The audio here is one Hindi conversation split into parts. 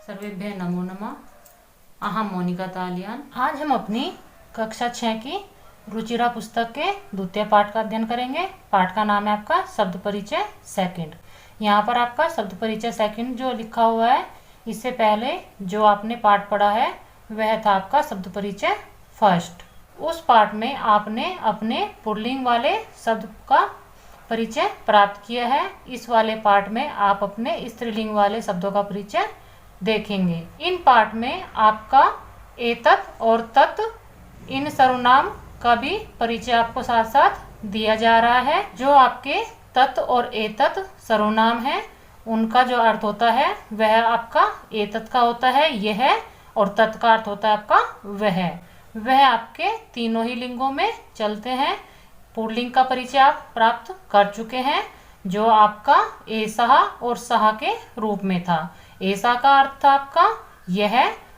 सर्वेभ्यः नमो नमः। अहम मोनिका तालियान। आज हम अपनी कक्षा 6 की रुचिरा पुस्तक के द्वितीय पाठ का अध्ययन करेंगे। पाठ का नाम है आपका शब्द परिचय सेकंड। यहाँ पर आपका शब्द परिचय सेकंड जो लिखा हुआ है, इससे पहले जो आपने पाठ पढ़ा है वह था आपका शब्द परिचय फर्स्ट। उस पाठ में आपने अपने पुल्लिंग वाले शब्द का परिचय प्राप्त किया है। इस वाले पाठ में आप अपने स्त्रीलिंग वाले शब्दों का परिचय देखेंगे। इन पाठ में आपका एतत् और तत् इन सर्वनाम का भी परिचय आपको साथ साथ दिया जा रहा है। जो आपके तत् और एतत् सर्वनाम है, उनका जो अर्थ होता है वह आपका एतत् का होता है यह, और तत् का अर्थ होता है आपका वह आपके तीनों ही लिंगों में चलते हैं। पुल्लिंग का परिचय आप प्राप्त कर चुके हैं, जो आपका एषः और सः के रूप में था। एषः का अर्थ था आपका यह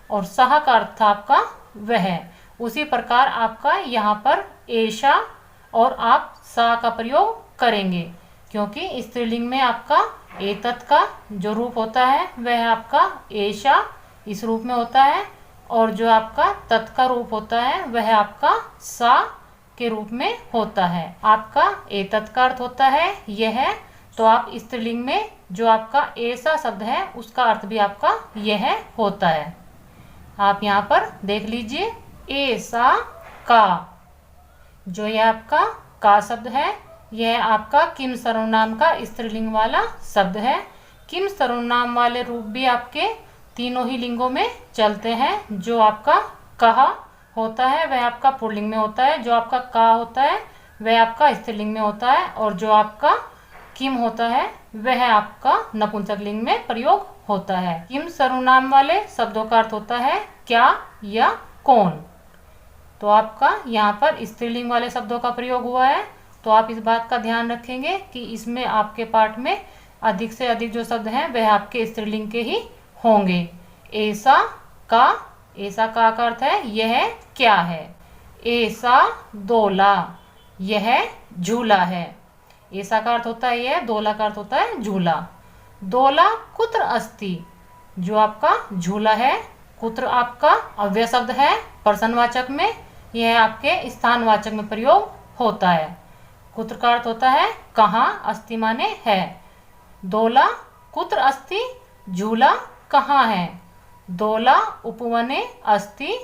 और सः का अर्थ था आपका वह। उसी प्रकार आपका यहाँ पर एषा और आप सा का प्रयोग करेंगे, क्योंकि स्त्रीलिंग में आपका एतत् का जो रूप होता है वह आपका एषा इस रूप में होता है, और जो आपका तत् का रूप होता है वह आपका सा के रूप में होता है। आपका एतत् का अर्थ होता है यह, तो आप स्त्रीलिंग में जो आपका ऐसा शब्द है उसका अर्थ भी आपका यह होता है। आप यहाँ पर देख लीजिए, ऐसा का जो यह आपका का शब्द है यह आपका किम सर्वनाम का स्त्रीलिंग वाला शब्द है। किम सर्वनाम वाले रूप भी आपके तीनों ही लिंगों में चलते हैं। जो आपका कहा होता है वह आपका पुल्लिंग में होता है, जो आपका का होता है वह आपका स्त्रीलिंग में होता है, और जो आपका किम होता है वह आपका नपुंसकलिंग में प्रयोग होता है। किम सर्वनाम वाले शब्दों का अर्थ होता है क्या या कौन। तो आपका यहाँ पर स्त्रीलिंग वाले शब्दों का प्रयोग हुआ है, तो आप इस बात का ध्यान रखेंगे कि इसमें आपके पाठ में अधिक से अधिक जो शब्द हैं वह आपके स्त्रीलिंग के ही होंगे। ऐसा का अर्थ है यह क्या है। ऐसा दोला यह झूला है। ऐसा का अर्थ होता है यह, दोला का अर्थ होता है झूला। दोला कुत्र अस्ति जो आपका झूला है। कुत्र आपका अव्यय शब्द है प्रश्नवाचक में, यह आपके स्थानवाचक में प्रयोग होता है। कुत्र का अर्थ होता है कहाँ, अस्ति माने है। दोला कुत्र अस्ति झूला कहाँ है। दोला उपवने अस्ति,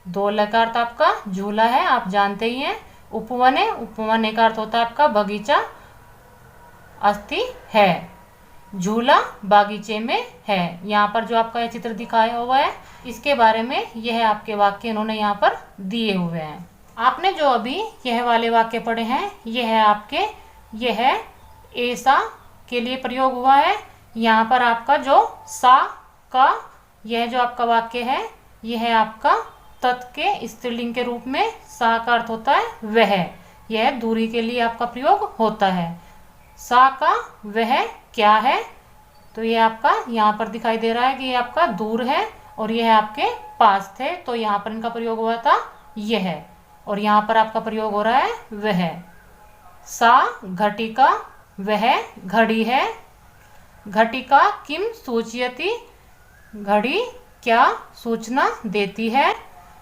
दोला का अर्थ आपका झूला है, आप जानते ही हैं। उपवने का अर्थ होता है आपका बगीचा, अस्ति है, झूला बागीचे में है। यहाँ पर जो आपका यह चित्र दिखाया हुआ है इसके बारे में यह आपके वाक्य इन्होंने यहाँ पर दिए हुए हैं। आपने जो अभी यह वाले वाक्य पढ़े हैं यह आपके यह ऐसा के लिए प्रयोग हुआ है। यहाँ पर आपका जो सा का यह जो आपका वाक्य है यह आपका तत् के स्त्रीलिंग के रूप में सा का अर्थ होता है वह, यह दूरी के लिए आपका प्रयोग होता है। सा का वह क्या है, तो यह आपका यहाँ पर दिखाई दे रहा है कि यह आपका दूर है और यह आपके पास थे, तो यहाँ पर इनका प्रयोग हुआ था यह, और यहाँ पर आपका प्रयोग हो रहा है वह। सा घटिका वह घड़ी है। घटिका किम सूचयति घड़ी क्या सूचना देती है।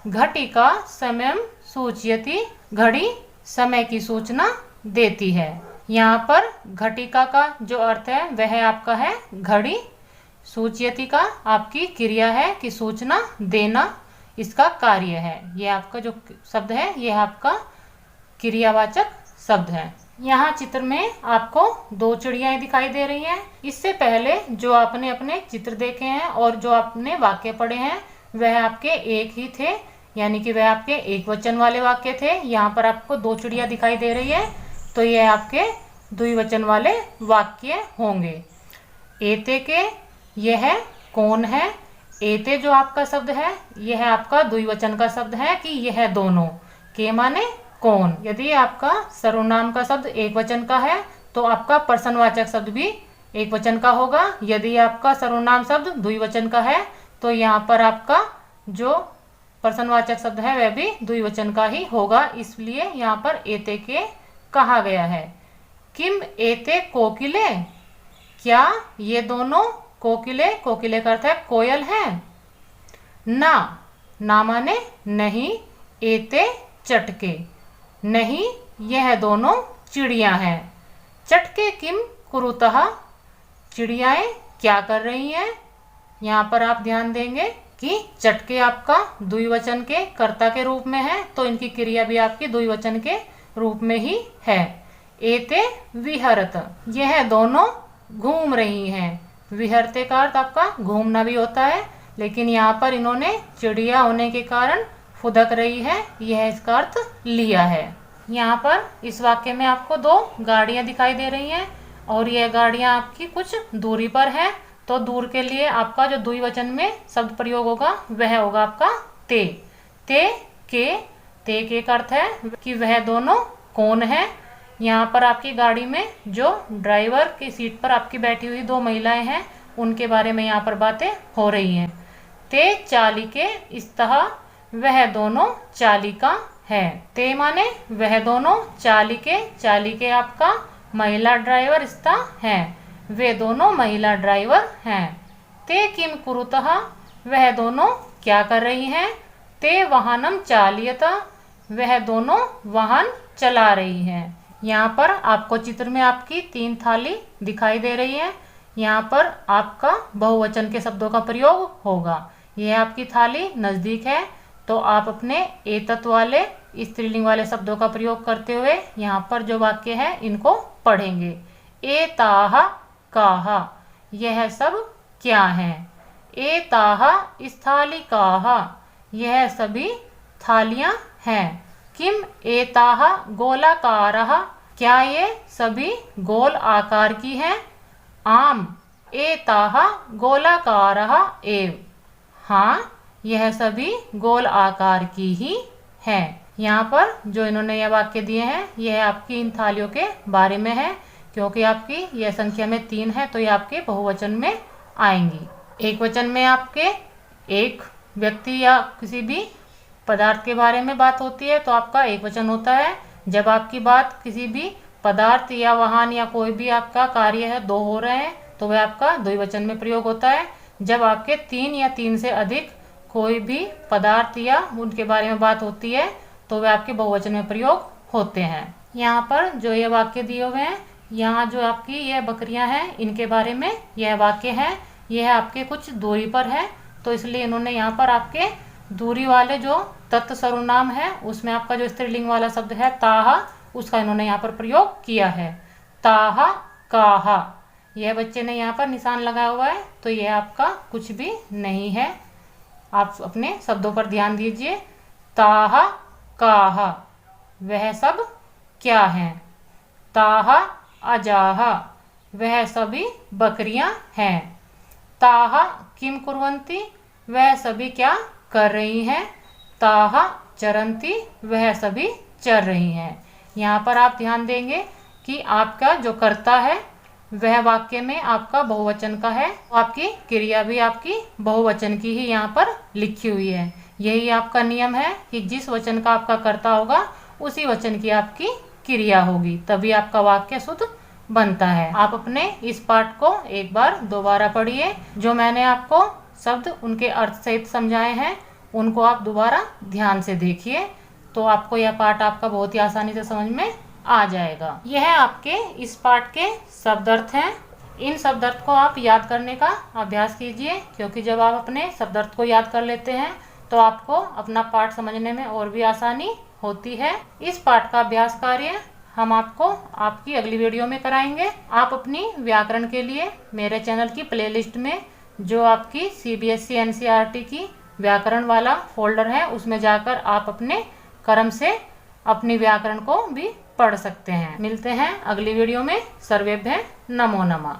घटिका समय सूचयति घड़ी समय की सूचना देती है। यहाँ पर घटिका का जो अर्थ है वह आपका है घड़ी। सूचयति का आपकी क्रिया है कि सूचना देना इसका कार्य है। यह आपका जो शब्द है यह आपका क्रियावाचक शब्द है। यहाँ चित्र में आपको दो चिड़ियाँ दिखाई दे रही हैं। इससे पहले जो आपने अपने चित्र देखे हैं और जो आपने वाक्य पढ़े हैं वह आपके एक ही थे, यानी कि वह आपके एक वचन वाले वाक्य थे। यहाँ पर आपको दो चिड़िया दिखाई दे रही है, तो यह आपके द्विवचन वाले वाक्य होंगे। एते के यह कौन है। एते जो आपका शब्द है यह आपका द्विवचन का शब्द है कि यह दोनों। के माने कौन। यदि आपका सर्वनाम का शब्द एक वचन का है तो आपका प्रश्नवाचक शब्द भी एक वचन का होगा। यदि आपका सर्वनाम शब्द द्विवचन का है तो यहाँ पर आपका जो प्रश्नवाचक शब्द है वह भी द्विवचन का ही होगा, इसलिए यहाँ पर एते के कहा गया है। किम एते कोकिले क्या ये दोनों कोकिले, कोकिले का अर्थ है कोयल है। ना, ना माने नहीं। एते चटके, नहीं यह दोनों चिड़िया हैं। चटके किम कुरुतः, चिड़ियाएं क्या कर रही हैं। यहाँ पर आप ध्यान देंगे कि चटके आपका द्विवचन के कर्ता के रूप में है, तो इनकी क्रिया भी आपकी द्विवचन के रूप में ही है। एते विहरत, यह दोनों घूम रही हैं। विहरते का अर्थ आपका घूमना भी होता है, लेकिन यहाँ पर इन्होंने चिड़िया होने के कारण फुदक रही है, यह इसका अर्थ लिया है। यहाँ पर इस वाक्य में आपको दो गाड़ियाँ दिखाई दे रही हैं और यह गाड़ियाँ आपकी कुछ दूरी पर हैं, तो दूर के लिए आपका जो द्विवचन में शब्द प्रयोग होगा वह होगा आपका ते। ते के का अर्थ है कि वह दोनों कौन है। यहाँ पर आपकी गाड़ी में जो ड्राइवर की सीट पर आपकी बैठी हुई दो महिलाएं हैं उनके बारे में यहाँ पर बातें हो रही हैं। ते चालिके स्तः, वह दोनों चालिका है। ते माने वह दोनों, चालिके, चालिके आपका महिला ड्राइवर स्तः है, वे दोनों महिला ड्राइवर हैं। ते किम कुरुतः, वह दोनों क्या कर रही हैं। ते वाहनम चालयत, वह दोनों वाहन चला रही हैं। यहाँ पर आपको चित्र में आपकी 3 थाली दिखाई दे रही है। यहाँ पर आपका बहुवचन के शब्दों का प्रयोग होगा। यह आपकी थाली नज़दीक है, तो आप अपने एतत् वाले स्त्रीलिंग वाले शब्दों का प्रयोग करते हुए यहाँ पर जो वाक्य है इनको पढ़ेंगे। एताहा काहा, यह सब क्या है। एताहा स्थालिकाहा, यह सभी थालियां हैं। किम एताहा गोलाकारः, क्या ये सभी गोल आकार की हैं। आम एताहा गोलाकारः एव, हाँ यह सभी गोल आकार की ही हैं। यहाँ पर जो इन्होंने यह वाक्य दिए हैं यह आपकी इन थालियों के बारे में है, क्योंकि आपकी यह संख्या में 3 है तो ये आपके बहुवचन में आएंगी। एक वचन में आपके एक व्यक्ति या किसी भी पदार्थ के बारे में बात होती है तो आपका एक वचन होता है। जब आपकी बात किसी भी पदार्थ या वाहन या कोई भी आपका कार्य है 2 हो रहे हैं तो वह आपका द्विवचन में प्रयोग होता है। जब आपके 3 या 3 से अधिक कोई भी पदार्थ या उनके बारे में बात होती है तो वे आपके बहुवचन में प्रयोग होते हैं। यहाँ पर जो ये वाक्य दिए हुए हैं, यहाँ जो आपकी यह बकरियां हैं इनके बारे में यह वाक्य है। यह आपके कुछ दूरी पर है, तो इसलिए इन्होंने यहाँ पर आपके दूरी वाले जो तत्व सर्वनाम है उसमें आपका जो स्त्रीलिंग वाला शब्द है ताहा, उसका इन्होंने यहाँ पर प्रयोग किया है। ताहा काहा, यह बच्चे ने यहाँ पर निशान लगाया हुआ है, तो यह आपका कुछ भी नहीं है। आप अपने शब्दों पर ध्यान दीजिए। ताहा काहा, वह सब क्या हैं। ताहा अजाहा, वह सभी बकरियां हैं। ताहा किम कुर्वन्ति, वह सभी क्या कर रही हैं। ताहा चरन्ति, वह सभी चर रही हैं। यहाँ पर आप ध्यान देंगे कि आपका जो कर्ता है वह वाक्य में आपका बहुवचन का है, आपकी क्रिया भी आपकी बहुवचन की ही यहाँ पर लिखी हुई है। यही आपका नियम है कि जिस वचन का आपका कर्ता होगा उसी वचन की आपकी क्रिया होगी, तभी आपका वाक्य शुद्ध बनता है। आप अपने इस पाठ को एक बार दोबारा पढ़िए। जो मैंने आपको शब्द उनके अर्थ सहित समझाए हैं उनको आप दोबारा ध्यान से देखिए, तो आपको यह पाठ आपका बहुत ही आसानी से समझ में आ जाएगा। यह आपके इस पाठ के शब्दार्थ हैं। इन शब्दार्थ को आप याद करने का अभ्यास कीजिए, क्योंकि जब आप अपने शब्दार्थ को याद कर लेते हैं तो आपको अपना पाठ समझने में और भी आसानी होती है। इस पाठ का अभ्यास कार्य हम आपको आपकी अगली वीडियो में कराएंगे। आप अपनी व्याकरण के लिए मेरे चैनल की प्लेलिस्ट में जो आपकी CBSE NCERT की व्याकरण वाला फोल्डर है उसमें जाकर आप अपने क्रम से अपनी व्याकरण को भी पढ़ सकते हैं। मिलते हैं अगली वीडियो में। सर्वेभ्यः नमो नमः।